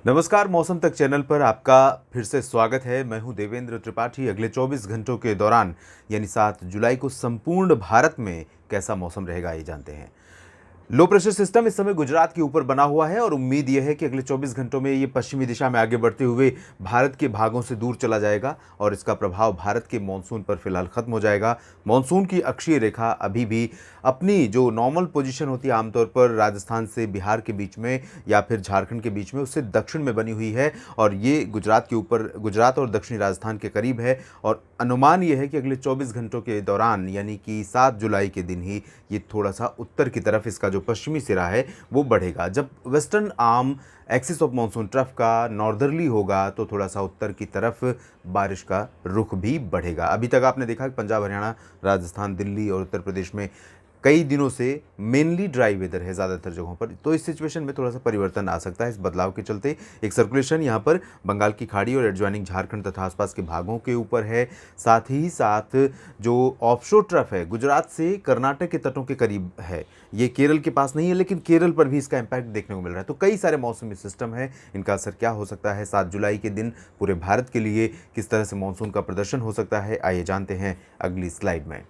नमस्कार, मौसम तक चैनल पर आपका फिर से स्वागत है। मैं हूं देवेंद्र त्रिपाठी। अगले 24 घंटों के दौरान यानी 7 जुलाई को संपूर्ण भारत में कैसा मौसम रहेगा, ये जानते हैं। लो प्रेशर सिस्टम इस समय गुजरात के ऊपर बना हुआ है और उम्मीद यह है कि अगले 24 घंटों में ये पश्चिमी दिशा में आगे बढ़ते हुए भारत के भागों से दूर चला जाएगा और इसका प्रभाव भारत के मानसून पर फिलहाल खत्म हो जाएगा। मानसून की अक्षीय रेखा अभी भी अपनी जो नॉर्मल पोजीशन होती है आमतौर पर राजस्थान से बिहार के बीच में या फिर झारखंड के बीच में, उससे दक्षिण में बनी हुई है और ये गुजरात के ऊपर, गुजरात और दक्षिणी राजस्थान के करीब है। और अनुमान यह है कि अगले 24 घंटों के दौरान यानी कि 7 जुलाई के दिन ही ये थोड़ा सा उत्तर की तरफ इसका जो पश्चिमी सिरा है वो बढ़ेगा। जब western arm axis of monsoon trough का नॉर्दर्ली होगा तो थोड़ा सा उत्तर की तरफ बारिश का रुख भी बढ़ेगा। अभी तक आपने देखा कि पंजाब, हरियाणा, राजस्थान, दिल्ली और उत्तर प्रदेश में कई दिनों से मेनली ड्राई वेदर है ज़्यादातर जगहों पर। तो इस सिचुएशन में थोड़ा सा परिवर्तन आ सकता है इस बदलाव के चलते। एक सर्कुलेशन यहाँ पर बंगाल की खाड़ी और एडजॉइनिंग झारखंड तथा आसपास के भागों के ऊपर है। साथ ही साथ जो ऑफशोर ट्रफ है गुजरात से कर्नाटक के तटों के करीब है, ये केरल के पास नहीं है लेकिन केरल पर भी इसका इम्पैक्ट देखने को मिल रहा है। तो कई सारे मौसमी सिस्टम है, इनका असर क्या हो सकता है 7 जुलाई के दिन पूरे भारत के लिए, किस तरह से मानसून का प्रदर्शन हो सकता है, आइए जानते हैं अगली स्लाइड में।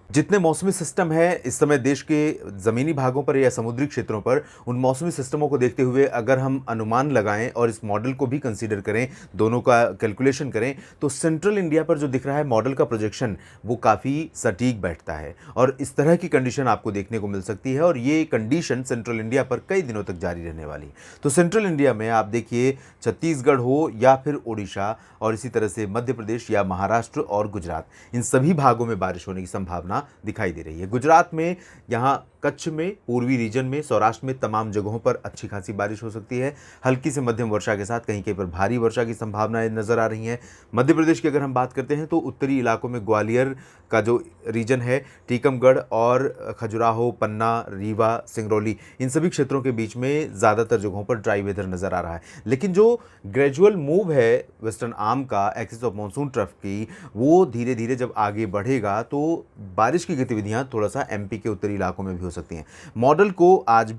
जितने मौसमी सिस्टम है इस समय देश के ज़मीनी भागों पर या समुद्री क्षेत्रों पर, उन मौसमी सिस्टमों को देखते हुए अगर हम अनुमान लगाएं और इस मॉडल को भी कंसीडर करें, दोनों का कैलकुलेशन करें, तो सेंट्रल इंडिया पर जो दिख रहा है मॉडल का प्रोजेक्शन वो काफ़ी सटीक बैठता है और इस तरह की कंडीशन आपको देखने को मिल सकती है और ये कंडीशन सेंट्रल इंडिया पर कई दिनों तक जारी रहने वाली है। तो सेंट्रल इंडिया में आप देखिए, छत्तीसगढ़ हो या फिर उड़ीसा और इसी तरह से मध्य प्रदेश या महाराष्ट्र और गुजरात, इन सभी भागों में बारिश होने की संभावना दिखाई दे रही है। गुजरात में, यहाँ कच्छ में, पूर्वी रीजन में, सौराष्ट्र में तमाम जगहों पर अच्छी खासी बारिश हो सकती है। हल्की से मध्यम वर्षा के साथ कहीं कहीं पर भारी वर्षा की संभावनाएं नजर आ रही हैं। मध्य प्रदेश की अगर हम बात करते हैं तो उत्तरी इलाकों में ग्वालियर का जो रीजन है, टीकमगढ़ और खजुराहो, पन्ना, रीवा, सिंगरौली, इन सभी क्षेत्रों के बीच में ज़्यादातर जगहों पर ड्राई वेदर नज़र आ रहा है। लेकिन जो ग्रेजुअल मूव है वेस्टर्न आर्म का एक्सिस ऑफ मानसून ट्रफ की, वो धीरे धीरे जब आगे बढ़ेगा तो बारिश की गतिविधियां थोड़ा सा एमपी के उत्तरी इलाकों में भी हो सकती हैं। मॉडल को आज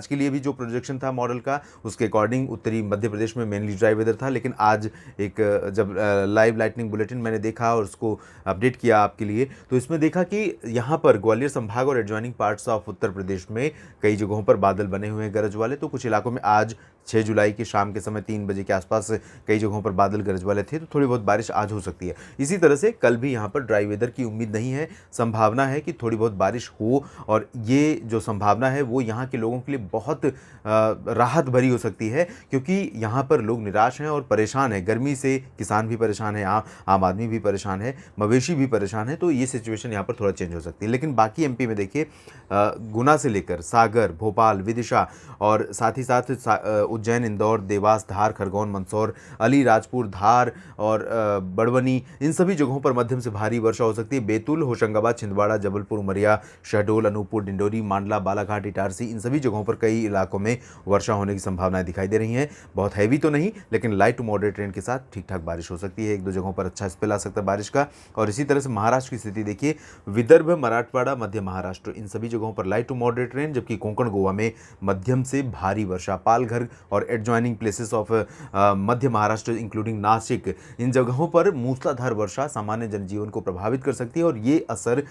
के लिए भी जो प्रोजेक्शन था मॉडल का, उसके अकॉर्डिंग उत्तरी मध्य प्रदेश में मेनली ड्राई वेदर था। लेकिन आज एक जब लाइव लाइटनिंग बुलेटिन मैंने देखा और उसको अपडेट किया आपके लिए, तो इसमें देखा कि यहाँ पर ग्वालियर संभाग और adjoining parts of Uttar Pradesh में कई जगहों पर बादल बने हुए हैं गरज वाले। तो कुछ इलाकों में आज 6 जुलाई की शाम के समय 3 बजे के आसपास कई जगहों पर बादल गरज वाले थे, तो थोड़ी बहुत बारिश आज हो सकती है। इसी तरह से कल भी यहाँ पर ड्राई वेदर की उम्मीद नहीं है। संभावना है कि थोड़ी बहुत बारिश हो और ये जो संभावना है वो यहाँ के लोगों के लिए बहुत राहत भरी हो सकती है, क्योंकि यहाँ पर लोग निराश हैं और परेशान हैं। गर्मी से किसान भी परेशान है, आम आदमी भी परेशान है, मवेशी भी परेशान है। तो ये सिचुएशन यहाँ पर थोड़ा चेंज हो सकती है। लेकिन बाकी एमपी में देखिए, गुना से लेकर सागर, भोपाल, विदिशा और साथ ही साथ उज्जैन, इंदौर, देवास, धार, खरगोन, मंदसौर, अलीराजपुर, धार और बड़वनी, इन सभी जगहों पर मध्यम से भारी वर्षा हो सकती है। बैतूल, होशंगाबाद, छिंदवाड़ा, जबलपुर, उमरिया, शहडोल, अनूपपुर, डिंडोरी, मांडला, बालाघाट, इटारसी, इन सभी जगहों पर कई इलाकों में वर्षा होने की संभावनाएं दिखाई दे रही हैं। बहुत हैवी तो नहीं, लेकिन लाइट टू मॉडरेट रेन के साथ ठीक ठाक बारिश हो सकती है। एक दो जगहों पर अच्छा स्पेल आ सकता है बारिश का। और इसी तरह से महाराष्ट्र की स्थिति देखिए, विदर्भ, मराठवाड़ा, मध्य महाराष्ट्र, इन सभी जगहों पर लाइट टू मॉडरेट रेन, जबकि कोंकण, गोवा में मध्यम से भारी वर्षा। पालघर और adjoining places of Madhya Maharashtra including Nashik, इन जगहों पर मूसलाधार वर्षा सामान्य जनजीवन को प्रभावित कर सकती है और ये असर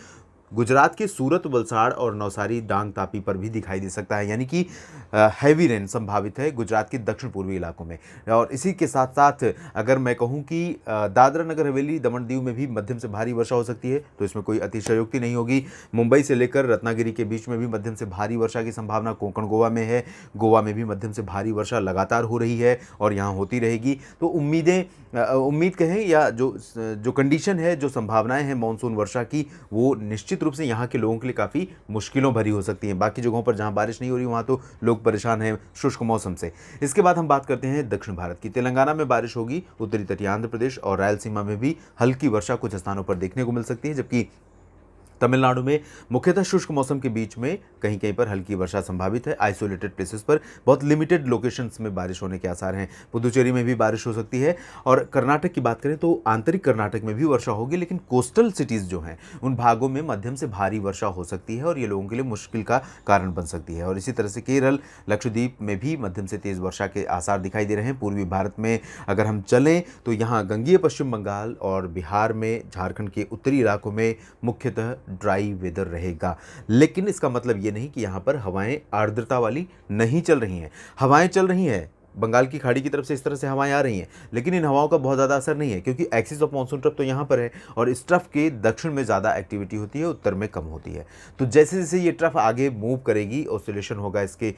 गुजरात के सूरत, वलसाड़ और नवसारी, डांग, तापी पर भी दिखाई दे सकता है। यानी कि हैवी रेन संभावित है गुजरात के दक्षिण पूर्वी इलाकों में। और इसी के साथ साथ अगर मैं कहूं कि दादरा नगर हवेली, दमन दीव में भी मध्यम से भारी वर्षा हो सकती है, तो इसमें कोई अतिशयोक्ति नहीं होगी। मुंबई से लेकर रत्नागिरी के बीच में भी मध्यम से भारी वर्षा की संभावना कोंकण, गोवा में है। गोवा में भी मध्यम से भारी वर्षा लगातार हो रही है और यहाँ होती रहेगी। तो उम्मीद कहें या जो कंडीशन है, जो संभावनाएं हैं मानसून वर्षा की, वो निश्चित रूप से यहाँ के लोगों के लिए काफ़ी मुश्किलों भरी हो सकती हैं। बाकी जगहों पर जहाँ बारिश नहीं हो रही वहाँ तो लोग परेशान हैं शुष्क मौसम से। इसके बाद हम बात करते हैं दक्षिण भारत की। तेलंगाना में बारिश होगी, उत्तरी तटीय आंध्र प्रदेश और रायलसीमा में भी हल्की वर्षा कुछ स्थानों पर देखने को मिल सकती है, जबकि तमिलनाडु में मुख्यतः शुष्क मौसम के बीच में कहीं कहीं पर हल्की वर्षा संभावित है। आइसोलेटेड प्लेसेस पर बहुत लिमिटेड लोकेशंस में बारिश होने के आसार हैं। पुदुचेरी में भी बारिश हो सकती है। और कर्नाटक की बात करें तो आंतरिक कर्नाटक में भी वर्षा होगी, लेकिन कोस्टल सिटीज़ जो हैं उन भागों में मध्यम से भारी वर्षा हो सकती है और ये लोगों के लिए मुश्किल का कारण बन सकती है। और इसी तरह से केरल, लक्षद्वीप में भी मध्यम से तेज़ वर्षा के आसार दिखाई दे रहे हैं। पूर्वी भारत में अगर हम चलें तो यहाँ गंगीय पश्चिम बंगाल और बिहार में, झारखंड के उत्तरी इलाकों में मुख्यतः ड्राई वेदर रहेगा। लेकिन इसका मतलब ये नहीं कि यहाँ पर हवाएं आर्द्रता वाली नहीं चल रही हैं। हवाएं चल रही हैं, बंगाल की खाड़ी की तरफ से इस तरह से हवाएं आ रही हैं, लेकिन इन हवाओं का बहुत ज़्यादा असर नहीं है, क्योंकि एक्सिस ऑफ मानसून ट्रफ तो यहाँ पर है और इस ट्रफ के दक्षिण में ज़्यादा एक्टिविटी होती है, उत्तर में कम होती है। तो जैसे जैसे ये ट्रफ आगे मूव करेगी, ऑसिलेशन होगा इसके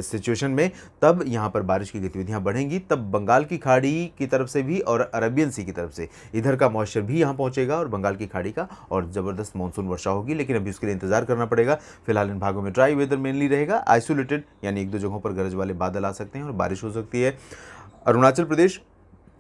सिचुएशन में, तब यहाँ पर बारिश की गतिविधियाँ बढ़ेंगी। तब बंगाल की खाड़ी की तरफ से भी और अरबियन सी की तरफ से इधर का मॉइस्चर भी यहाँ पहुँचेगा और बंगाल की खाड़ी का, और ज़बरदस्त मानसून वर्षा होगी। लेकिन अभी उसके लिए इंतजार करना पड़ेगा। फिलहाल इन भागों में ड्राई वेदर मेनली रहेगा। आइसोलेटेड यानी एक दो जगहों पर गरज वाले बादल आ सकते हैं और बारिश हो सकती है। अरुणाचल प्रदेश,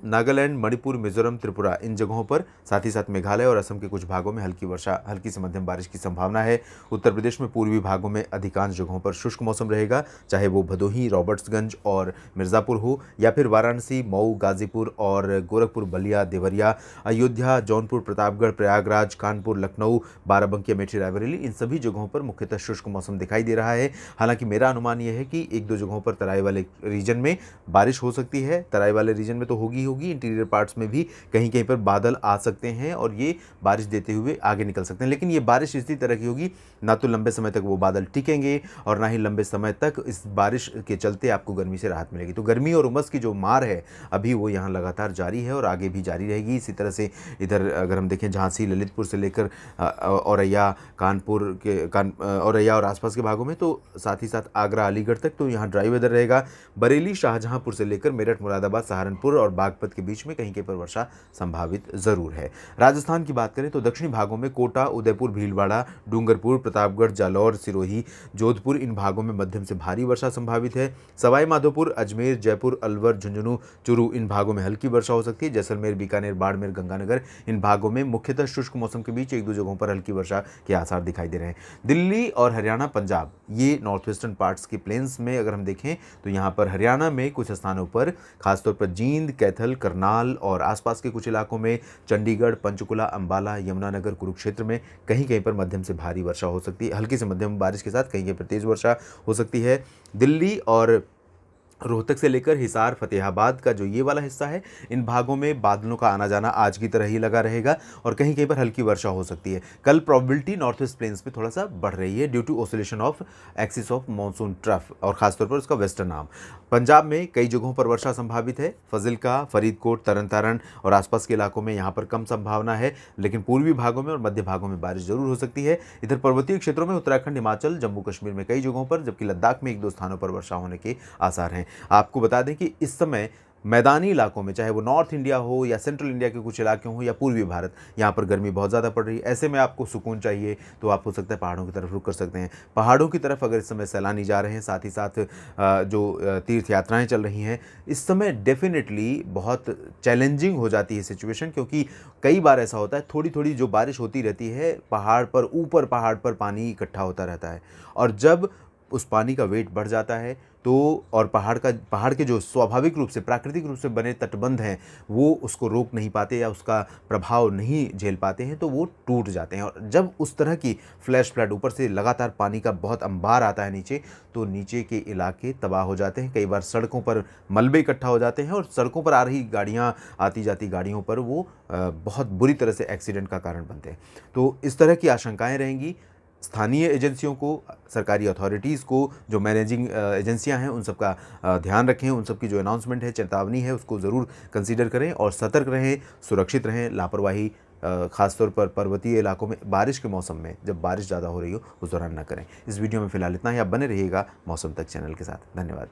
नागालैंड, मणिपुर, मिजोरम, त्रिपुरा, इन जगहों पर, साथ ही साथ मेघालय और असम के कुछ भागों में हल्की वर्षा, हल्की से मध्यम बारिश की संभावना है। उत्तर प्रदेश में पूर्वी भागों में अधिकांश जगहों पर शुष्क मौसम रहेगा, चाहे वो भदोही, रॉबर्ट्सगंज और मिर्ज़ापुर हो, या फिर वाराणसी, मऊ, गाजीपुर और गोरखपुर, बलिया, देवरिया, अयोध्या, जौनपुर, प्रतापगढ़, प्रयागराज, कानपुर, लखनऊ, बाराबंकी, अमेठी, रायबरेली, इन सभी जगहों पर मुख्यतः शुष्क मौसम दिखाई दे रहा है। हालांकि मेरा अनुमान यह है कि एक दो जगहों पर तराई वाले रीजन में बारिश हो सकती है। तराई वाले रीजन में तो होगी, इंटीरियर पार्ट्स में भी कहीं कहीं पर बादल आ सकते हैं और ये बारिश देते हुए आगे निकल सकते हैं। लेकिन ये बारिश इसी तरह की होगी, ना तो लंबे समय तक वो बादल टिकेंगे और ना ही लंबे समय तक इस बारिश के चलते आपको गर्मी से राहत मिलेगी। तो गर्मी और उमस की जो मार है अभी वो यहाँ लगातार जारी है और आगे भी जारी रहेगी। इसी तरह से इधर अगर हम देखें, झांसी, ललितपुर से लेकर औरैया, कानपुर के औरैया और आसपास के भागों में, तो साथ ही साथ आगरा, अलीगढ़ तक तो यहाँ ड्राई वेदर रहेगा। बरेली, शाहजहांपुर से लेकर मेरठ, मुरादाबाद, सहारनपुर और बागपत के बीच में कहीं कहीं पर वर्षा संभावित जरूर है। राजस्थान की बात करें तो दक्षिणी भागों में कोटा, उदयपुर, भीलवाड़ा, डूंगरपुर, प्रतापगढ़, जालौर, सिरोही, जोधपुर, इन भागों में मध्यम से भारी वर्षा संभावित है। सवाई माधोपुर, अजमेर, जयपुर, अलवर, झुंझुनू, चूरू, इन भागों में हल्की वर्षा हो सकती है। जैसलमेर, बीकानेर, बाड़मेर, गंगानगर, इन भागों में मुख्यतः शुष्क मौसम के बीच एक दो जगहों पर हल्की वर्षा के आसार दिखाई दे रहे हैं। दिल्ली और हरियाणा, पंजाब, ये नॉर्थ वेस्टर्न पार्ट्स के प्लेन्स में अगर हम देखें तो यहाँ पर हरियाणा में कुछ स्थानों पर, खासतौर पर जींद, कैथल, करनाल और आसपास के कुछ इलाकों में, चंडीगढ़, पंचकुला, अंबाला, यमुनानगर, कुरुक्षेत्र में कहीं कहीं पर मध्यम से भारी वर्षा हो सकती है। हल्की से मध्यम बारिश के साथ कहीं कहीं पर तेज वर्षा हो सकती है। दिल्ली और रोहतक से लेकर हिसार, फतेहाबाद का जो ये वाला हिस्सा है, इन भागों में बादलों का आना जाना आज की तरह ही लगा रहेगा और कहीं कहीं पर हल्की वर्षा हो सकती है। कल प्रोबेबिलिटी नॉर्थ वेस्ट प्लेन्स पे थोड़ा सा बढ़ रही है due to oscillation of axis of monsoon trough और खासतौर पर उसका वेस्टर्न आर्म। पंजाब में कई जगहों पर वर्षा संभावित है। फजिल्का, फरीदकोट, तरन तारण और आसपास के इलाकों में यहाँ पर कम संभावना है, लेकिन पूर्वी भागों में और मध्य भागों में बारिश जरूर हो सकती है। इधर पर्वतीय क्षेत्रों में उत्तराखंड, हिमाचल, जम्मू कश्मीर में कई जगहों पर, जबकि लद्दाख में एक दो स्थानों पर वर्षा होने के आसार हैं। आपको बता दें कि इस समय मैदानी इलाकों में, चाहे वो नॉर्थ इंडिया हो या सेंट्रल इंडिया के कुछ इलाके हों या पूर्वी भारत, यहाँ पर गर्मी बहुत ज़्यादा पड़ रही है। ऐसे में आपको सुकून चाहिए तो आप हो सकता है पहाड़ों की तरफ रुख कर सकते हैं। पहाड़ों की तरफ अगर इस समय सैलानी जा रहे हैं, साथ ही साथ जो तीर्थ यात्राएं चल रही हैं, इस समय डेफिनेटली बहुत चैलेंजिंग हो जाती है सिचुएशन, क्योंकि कई बार ऐसा होता है थोड़ी थोड़ी जो बारिश होती रहती है, पहाड़ पर, ऊपर पहाड़ पर पानी इकट्ठा होता रहता है और जब उस पानी का वेट बढ़ जाता है तो, और पहाड़ के जो स्वाभाविक रूप से, प्राकृतिक रूप से बने तटबंध हैं, वो उसको रोक नहीं पाते या उसका प्रभाव नहीं झेल पाते हैं, तो वो टूट जाते हैं। और जब उस तरह की फ्लैश फ्लड, ऊपर से लगातार पानी का बहुत अंबार आता है नीचे, तो नीचे के इलाके तबाह हो जाते हैं। कई बार सड़कों पर मलबे इकट्ठा हो जाते हैं और सड़कों पर आ रही गाड़ियाँ, आती जाती गाड़ियों पर वो बहुत बुरी तरह से एक्सीडेंट का कारण बनते हैं। तो इस तरह की आशंकाएँ रहेंगी। स्थानीय एजेंसियों को, सरकारी अथॉरिटीज़ को, जो मैनेजिंग एजेंसियां हैं, उन सब का ध्यान रखें। उन सब की जो अनाउंसमेंट है, चेतावनी है, उसको ज़रूर कंसीडर करें और सतर्क रहें, सुरक्षित रहें। लापरवाही खासतौर पर पर्वतीय इलाकों में बारिश के मौसम में, जब बारिश ज़्यादा हो रही हो, उस दौरान ना करें। इस वीडियो में फ़िलहाल इतना ही। आप बने रहिएगा मौसम तक चैनल के साथ। धन्यवाद।